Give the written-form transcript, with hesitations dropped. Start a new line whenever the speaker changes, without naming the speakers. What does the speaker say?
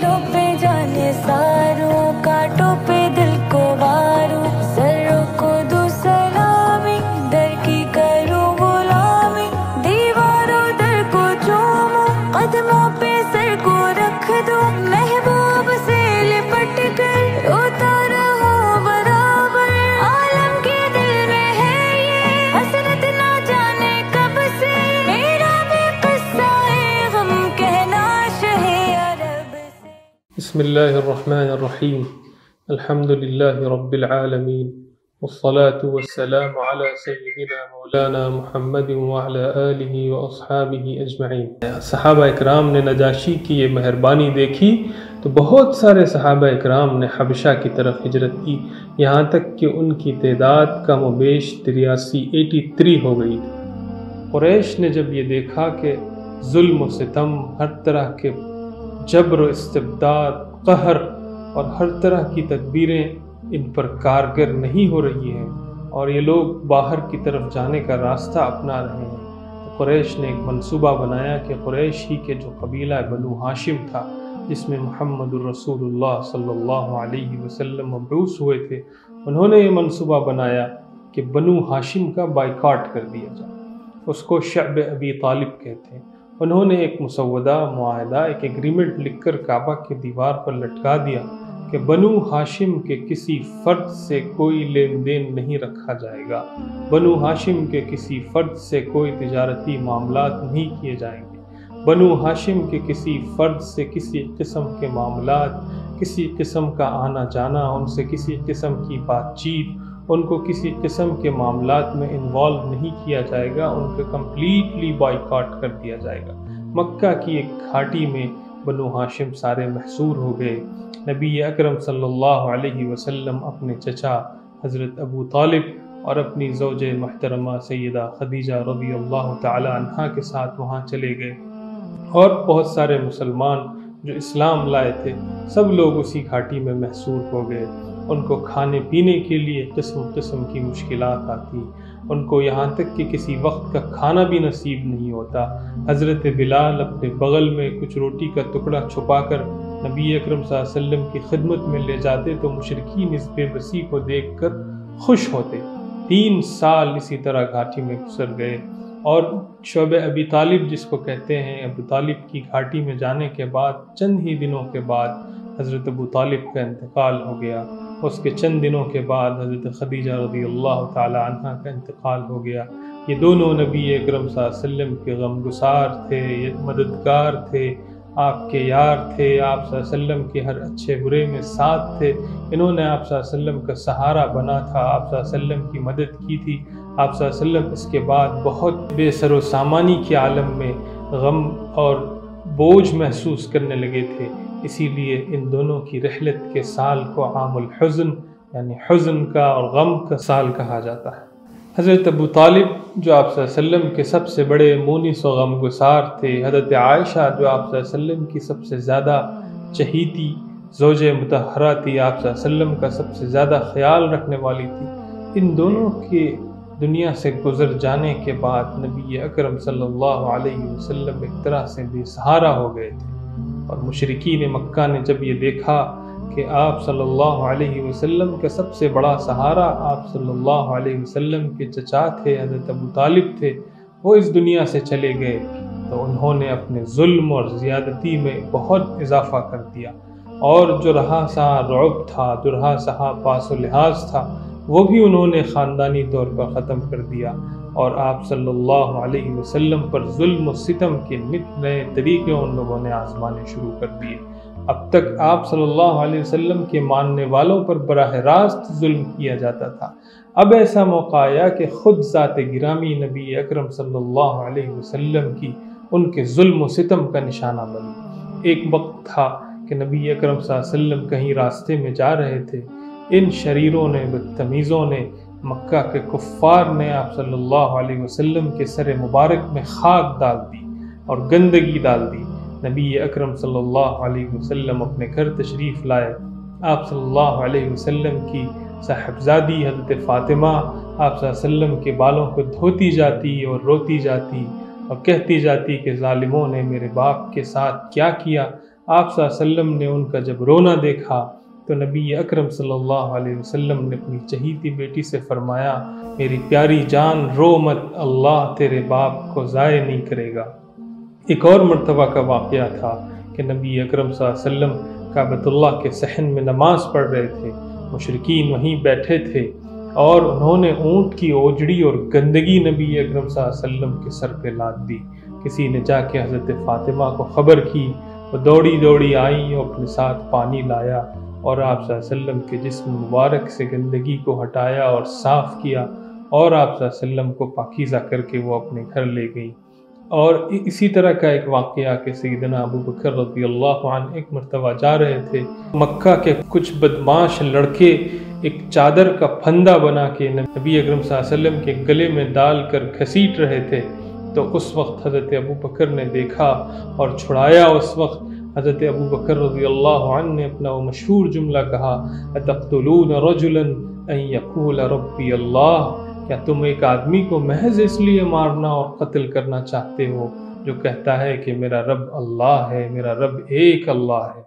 टोपे जाने सारों कांटों पे दिल को मारूं, सरों को दूं सलामी, दर की करूं गुलामी, दीवारों दर को चूमूं, कदमों पे सर को रख दूं, महबूब से लिपट कर रोता रहूं बराबर, आलम के दिल में है ये हसरत ना जाने कब से, मेरा भी किस्सा है गम कहना शहे अरब से।
बिस्मिल्लाहिर्रहमानिर्रहीम, अल्हम्दुलिल्लाहि रब्बिल आलमीन, वस्सलातु वस्सलामु अला सय्यिदिना मौलाना मुहम्मद व अला आलिहि व अस्हाबिहि अजमईन। सहाबा इकराम ने नजाशी की ये मेहरबानी देखी तो बहुत सारे सहाबा इकराम ने हबशा की तरफ हिजरत की, यहाँ तक कि उनकी तादाद कम व बेश 83 हो गई थी। कुरैश ने जब ये देखा कि जुल्म व सितम, हर तरह के जबर व इस्तिबदाद, कहर और हर तरह की तदबीरें इन पर कारगर नहीं हो रही हैं और ये लोग बाहर की तरफ जाने का रास्ता अपना रहे हैं, तो कुरैश ने एक मंसूबा बनाया कि कुरैश ही के जो कबीला बनु हाशिम था, जिसमें मुहम्मदुर रसूलुल्लाह सल्लल्लाहु अलैहि वसल्लम मबऊस हुए थे, उन्होंने ये मंसूबा बनाया कि बनु हाशिम का बाइकाट कर दिया जाए। उसको शअब अबी तालिब कहते हैं। उन्होंने एक मुसव्वदा मुआहदा, एक एग्रीमेंट लिखकर काबा की दीवार पर लटका दिया कि बनु हाशिम के किसी फ़र्द से कोई लेन देन नहीं रखा जाएगा, बनु हाशिम के किसी फ़र्द से कोई तिजारती मामलात नहीं किए जाएंगे, बनु हाशिम के किसी फ़र्द से किसी किस्म के मामलात, किसी किस्म का आना जाना, उनसे किसी किस्म की बातचीत, उनको किसी किस्म के मामलात में इन्वॉल्व नहीं किया जाएगा, उनको कम्प्लीटली बाइकाट कर दिया जाएगा। मक्का की एक घाटी में बनु हाशिम सारे महसूर हो गए। नबी अकरम सल्लल्लाहु अलैहि वसल्लम अपने चचा हज़रत अबू तालिब और अपनी ज़ौजे महतरमा सैयदा खदीजा रज़ियल्लाहु ताला अन्हा के साथ वहाँ चले गए और बहुत सारे मुसलमान जो इस्लाम लाए थे सब लोग उसी घाटी में महसूर हो गए। उनको खाने पीने के लिए किस्म किस्म की मुश्किलात आती, उनको यहाँ तक कि किसी वक्त का खाना भी नसीब नहीं होता। हज़रत बिलाल अपने बगल में कुछ रोटी का टुकड़ा छुपाकर नबी अकरम सल्लल्लाहु अलैहि वसल्लम की खिदमत में ले जाते तो मुशरिकीन इस बेबसी को देखकर खुश होते। 3 साल इसी तरह घाटी में गुजर गए और शअब अबी तालिब जिसको कहते हैं, अबू तालिब की घाटी में जाने के बाद चंद ही दिनों के बाद हज़रत अबू तालिब का इंतकाल हो गया। उसके चंद दिनों के बाद हज़रत खदीजा रज़ियल्लाहु ताला अन्हा का इंतकाल हो गया। ये दोनों नबी अकरम सल्लल्लाहु अलैहि वसल्लम के गमगुसार थे, ये मददगार थे, आपके यार थे, आप सल्लल्लाहु अलैहि वसल्लम के हर अच्छे बुरे में साथ थे। इन्होंने आप सल्लल्लाहु अलैहि वसल्लम का सहारा बना था, आप सल्लल्लाहु अलैहि वसल्लम की मदद की थी। आप सल्लल्लाहु अलैहि वसल्लम इसके बाद बहुत बेसरो सामानी के आलम में गम और बोझ महसूस करने लगे थे, इसीलिए इन दोनों की रहलत के साल को आमुल हुज़्न यानी हुज़्न का और गम का साल कहा जाता है। हज़रत अबू तालिब जो आप सल्लल्लाहु अलैहि वसल्लम के सबसे बड़े मुनीस व गमगुसार थे, हज़रत आयशा जो आप सल्लल्लाहु अलैहि वसल्लम की सबसे ज़्यादा चहीती ज़ौजे मुतहरा थी, आप सल्लल्लाहु अलैहि वसल्लम का सबसे ज़्यादा ख्याल रखने वाली थी, इन दोनों के दुनिया से गुज़र जाने के बाद नबी अकरम सल्लल्लाहु अलैहि वसल्लम एक तरह से बेसहारा हो गए थे। और मुशरिकीन मक्का ने जब ये देखा कि आप सल्लल्लाहु अलैहि वसल्लम का सबसे बड़ा सहारा आप सल्लल्लाहु अलैहि वसल्लम के चचा थे, हज़रत अबू तालिब थे, वो इस दुनिया से चले गए, तो उन्होंने अपने जुल्म और ज़ियादती में बहुत इजाफ़ा कर दिया और जो रहा सहा रौब था, जो रहा सहा पास व लिहाज था, वो भी उन्होंने ख़ानदानी तौर पर ख़त्म कर दिया और आप सल्लल्लाहु अलैहि वसल्लम पर जुल्म व सितम के नित नए तरीक़े उन लोगों ने आज़माने शुरू कर दिए। अब तक आप सल्लल्लाहु अलैहि वसल्लम के मानने वालों पर बराह रास्त जुल्म किया जाता था, अब ऐसा मौका आया कि ख़ुद ज़ात गिरामी नबी अकरम सल्लल्लाहु अलैहि वसल्लम की उनके जुल्म व सितम का निशाना बनी। एक वक्त था कि नबी अकरम सल्लल्लाहु अलैहि वसल्लम कहीं रास्ते में जा रहे थे, इन शरीरों ने, बदतमीज़ों ने, मक्का के कुफ़ार ने आप सल्लल्लाहु अलैहि वसल्लम के सर मुबारक में खाक डाल दी और गंदगी डाल दी। नबी अकरम सल्लल्लाहु अलैहि वसल्लम अपने घर तशरीफ़ लाए। आप सल्लल्लाहु अलैहि वसल्लम की साहिबजादी हज़रत फ़ातिमा आप सल्लल्लाहु अलैहि वसल्लम के बालों को धोती जाती और रोती जाती और कहती जाती कि ज़ालिमों ने मेरे बाप के साथ क्या किया। آپ صلی اللہ علیہ وسلم نے ان کا جب رونا دیکھا تو نبی اکرم صلی اللہ علیہ وسلم نے اپنی چہیتی بیٹی سے فرمایا میری پیاری جان رو مت، اللہ تیرے باپ کو ضائع نہیں کرے گا۔ ایک اور مرتبہ کا واقعہ تھا کہ نبی اکرم صلی اللہ علیہ وسلم کعبۃ اللہ کے صحن میں نماز پڑھ رہے تھے، مشرکین وہیں بیٹھے تھے اور انہوں نے اونٹ کی اوجڑی اور گندگی نبی اکرم صلی اللہ علیہ وسلم کے سر پہ لاد دی۔ کسی نے جا کے حضرت فاطمہ کو خبر کی، وہ دوڑی دوڑی آئیں اور اپنے ساتھ پانی لایا اور آپ صلی اللہ علیہ وسلم کے جسم مبارک سے گندگی کو ہٹایا اور صاف کیا، اور آپ صلی اللہ علیہ وسلم کو پاکیزہ کر کے وہ اپنے گھر لے گئیں۔ اور اسی طرح کا ایک واقعہ کہ سیدنا ابو بکر رضی اللہ عنہ ایک مرتبہ جا رہے تھے، مکہ کے کچھ بدماش لڑکے ایک چادر کا پھندا بنا کے نبی اکرم صلی اللہ علیہ وسلم کے گلے میں ڈال کر گھسیٹ رہے تھے، تو اس وقت حضرت ابو بکر نے دیکھا اور چھڑایا۔ اس وقت حضرت ابو بکر رضی اللہ عنہ نے اپنا وہ مشہور جملہ کہا اتقتلون رجلا ان یقول ربی اللہ، کیا تم ایک آدمی کو محض اس لیے مارنا اور قتل کرنا چاہتے ہو جو کہتا ہے کہ میرا رب اللہ ہے، میرا رب ایک اللہ ہے۔